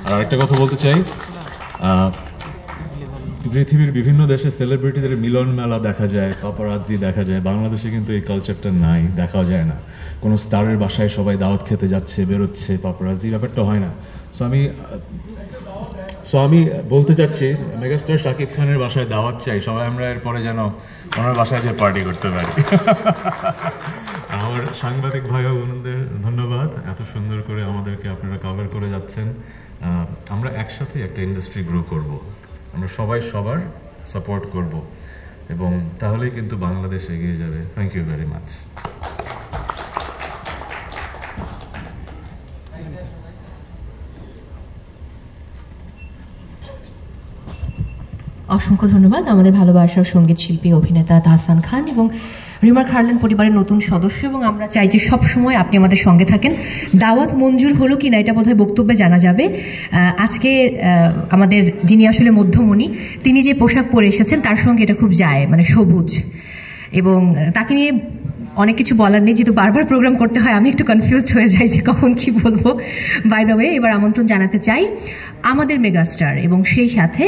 আর আরেকটা কথা বলতে চাই, পৃথিবীর বিভিন্ন দেশে সেলিব্রিটিদের মিলন মেলা দেখা যায়, পাপারাজ্জি দেখা যায়, বাংলাদেশে কিন্তু এই কালচারটা নাই, দেখা যায় না। কোনো স্টারের বাসায় সবাই দাওয়াত খেতে যাচ্ছে, বেরোচ্ছে, পাপারাজ্জি ব্যাপারটা হয় না। সো আমি বলতে চাচ্ছি, মেগাস্টার শাকিব খানের বাসায় দাওয়াত চাই, সবাই আমরা এরপরে যেন ওনার বাসায় যে পার্টি করতে পারি। আমার সাংবাদিক ভাই বোনদের ধন্যবাদ, এত সুন্দর করে আমাদেরকে আপনারা কভার করে যাচ্ছেন। আমরা একসাথে একটা ইন্ডাস্ট্রি গ্রো করব, আমরা সবাই সবার সাপোর্ট করব, এবং তাহলেই কিন্তু বাংলাদেশ এগিয়ে যাবে। Thank you very much. অসংখ্য ধন্যবাদ আমাদের ভালোবাসার সঙ্গীত শিল্পী অভিনেতা তাহসান খান এবং রিমার খারলেন পরিবারের নতুন সদস্য, এবং আমরা চাই যে সবসময় আপনি আমাদের সঙ্গে থাকেন। দাওয়াত মঞ্জুর হলো কিনা এটা বোধহয় বক্তব্যে জানা যাবে। আজকে আমাদের যিনি আসলে মধ্যমণি, তিনি যে পোশাক পরে এসেছেন তার সঙ্গে এটা খুব যায়, মানে সবুজ, এবং তাকে নিয়ে অনেক কিছু বলার নেই, যেহেতু বারবার প্রোগ্রাম করতে হয় আমি একটু কনফিউজড হয়ে যাই যে কখন কি বলবো। বাই দ্য ওয়ে, এবার আমন্ত্রণ জানাতে চাই আমাদের মেগাস্টার এবং সেই সাথে